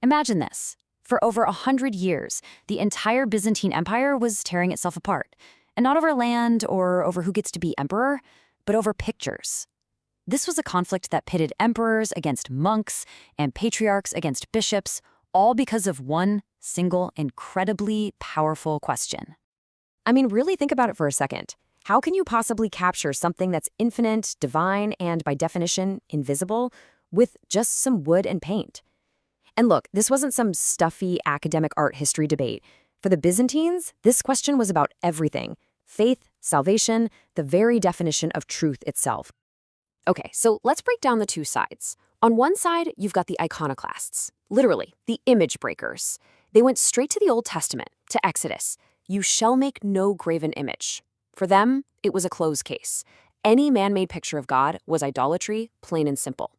Imagine this. For over 100 years, the entire Byzantine Empire was tearing itself apart. And not over land or over who gets to be emperor, but over pictures. This was a conflict that pitted emperors against monks and patriarchs against bishops, all because of one single, incredibly powerful question. I mean, really think about it for a second. How can you possibly capture something that's infinite, divine, and by definition, invisible, with just some wood and paint? And look, this wasn't some stuffy academic art history debate. For the Byzantines, this question was about everything: faith, salvation, the very definition of truth itself. Okay, so let's break down the two sides. On one side, you've got the iconoclasts, literally, the image breakers. They went straight to the Old Testament, to Exodus. You shall make no graven image. For them, it was a closed case. Any man-made picture of God was idolatry, plain and simple.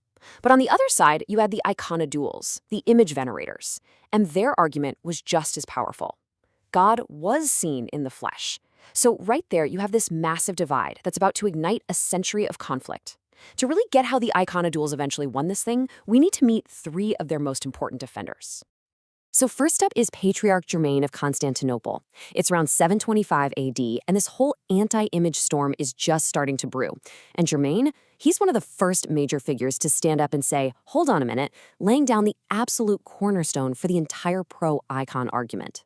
But on the other side, you had the iconodules, the image venerators, and their argument was just as powerful. God was seen in the flesh. So right there, you have this massive divide that's about to ignite a century of conflict. To really get how the iconodules eventually won this thing, we need to meet three of their most important defenders. So first up is Patriarch Germain of Constantinople. It's around 725 AD, and this whole anti-image storm is just starting to brew. And Germain, he's one of the first major figures to stand up and say, hold on a minute, laying down the absolute cornerstone for the entire pro-icon argument.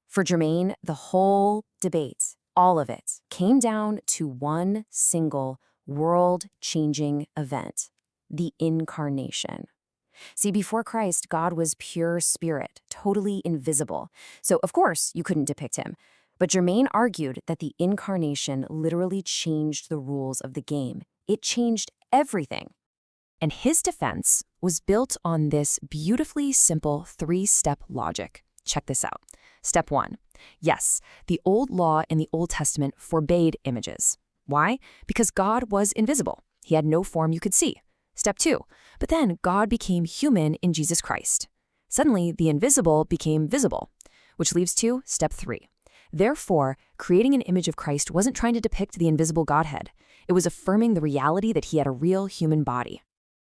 For Germain, the whole debate, all of it, came down to one single world-changing event: the Incarnation. See, before Christ, God was pure spirit, totally invisible. So, of course, you couldn't depict him. But Germain argued that the Incarnation literally changed the rules of the game. It changed everything. And his defense was built on this beautifully simple three-step logic. Check this out. Step 1. Yes, the old law in the Old Testament forbade images. Why? Because God was invisible. He had no form you could see. Step 2. But then God became human in Jesus Christ. Suddenly, the invisible became visible, which leads to step 3. Therefore, creating an image of Christ wasn't trying to depict the invisible Godhead. It was affirming the reality that he had a real human body.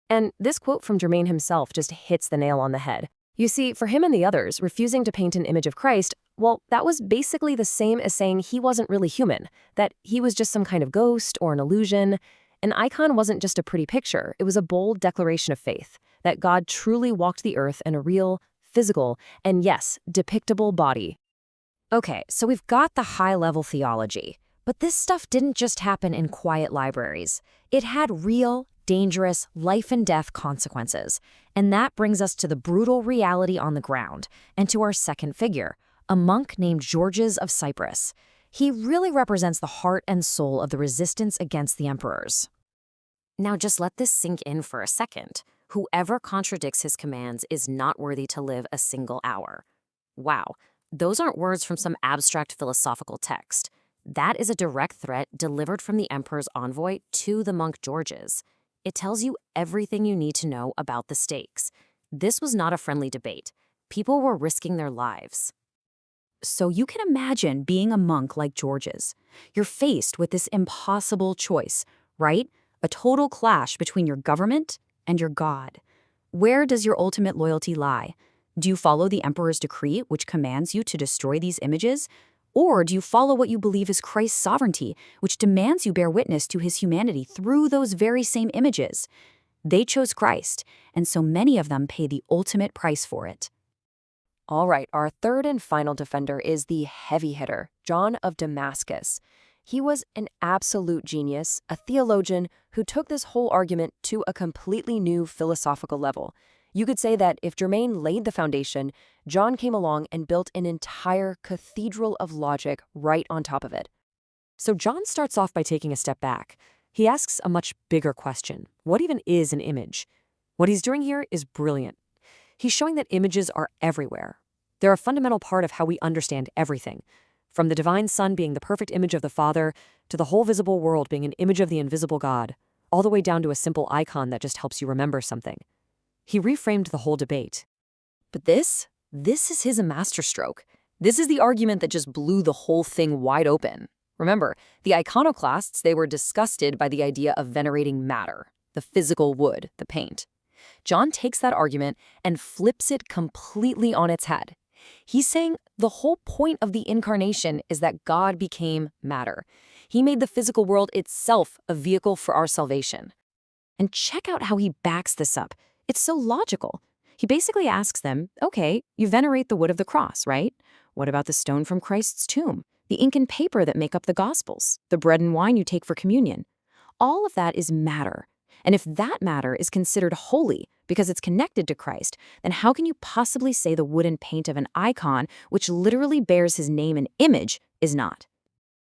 And this quote from Germain himself just hits the nail on the head. You see, for him and the others, refusing to paint an image of Christ, well, that was basically the same as saying he wasn't really human, that he was just some kind of ghost or an illusion. An icon wasn't just a pretty picture, it was a bold declaration of faith, that God truly walked the earth in a real, physical, and yes, depictable body. Okay, so we've got the high-level theology, but this stuff didn't just happen in quiet libraries. It had real, dangerous, life-and-death consequences. And that brings us to the brutal reality on the ground, and to our second figure, a monk named Georges of Cyprus. He really represents the heart and soul of the resistance against the emperors. Now just let this sink in for a second. Whoever contradicts his commands is not worthy to live a single hour. Wow, those aren't words from some abstract philosophical text. That is a direct threat delivered from the emperor's envoy to the monk Georges. It tells you everything you need to know about the stakes. This was not a friendly debate. People were risking their lives. So you can imagine being a monk like Georges. You're faced with this impossible choice, right? A total clash between your government and your God. Where does your ultimate loyalty lie? Do you follow the emperor's decree, which commands you to destroy these images? Or do you follow what you believe is Christ's sovereignty, which demands you bear witness to his humanity through those very same images? They chose Christ, and so many of them pay the ultimate price for it. All right, our third and final defender is the heavy hitter, John of Damascus. He was an absolute genius, a theologian who took this whole argument to a completely new philosophical level. You could say that if Germain laid the foundation, John came along and built an entire cathedral of logic right on top of it. So John starts off by taking a step back. He asks a much bigger question. What even is an image? What he's doing here is brilliant. He's showing that images are everywhere. They're a fundamental part of how we understand everything, from the divine Son being the perfect image of the Father to the whole visible world being an image of the invisible God, all the way down to a simple icon that just helps you remember something. He reframed the whole debate. But this is his masterstroke. This is the argument that just blew the whole thing wide open. Remember, the Iconoclasts, they were disgusted by the idea of venerating matter, the physical wood, the paint. John takes that argument and flips it completely on its head. He's saying the whole point of the incarnation is that God became matter. He made the physical world itself a vehicle for our salvation. And check out how he backs this up. It's so logical. He basically asks them, okay, you venerate the wood of the cross, right? What about the stone from Christ's tomb? The ink and paper that make up the Gospels? The bread and wine you take for communion? All of that is matter. And if that matter is considered holy because it's connected to Christ, then how can you possibly say the wood and paint of an icon, which literally bears his name and image, is not?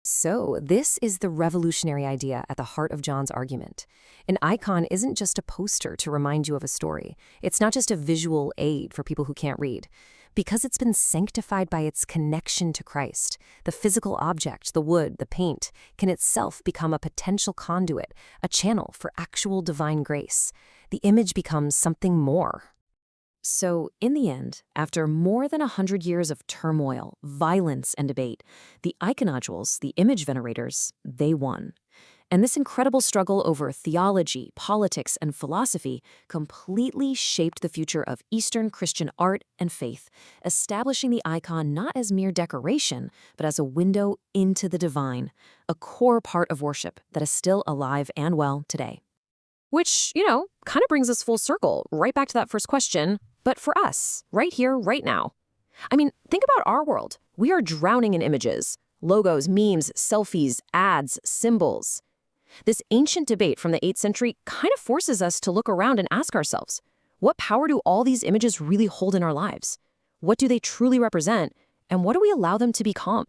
So, this is the revolutionary idea at the heart of John's argument. An icon isn't just a poster to remind you of a story. It's not just a visual aid for people who can't read. Because it's been sanctified by its connection to Christ, the physical object, the wood, the paint, can itself become a potential conduit, a channel for actual divine grace. The image becomes something more. So, in the end, after more than 100 years of turmoil, violence, and debate, the iconodules, the image venerators, they won. And this incredible struggle over theology, politics, and philosophy completely shaped the future of Eastern Christian art and faith, establishing the icon not as mere decoration, but as a window into the divine, a core part of worship that is still alive and well today. Which, kind of brings us full circle, right back to that first question, but for us, right here, right now. I mean, think about our world. We are drowning in images, logos, memes, selfies, ads, symbols. This ancient debate from the 8th century kind of forces us to look around and ask ourselves, what power do all these images really hold in our lives? What do they truly represent? And what do we allow them to become?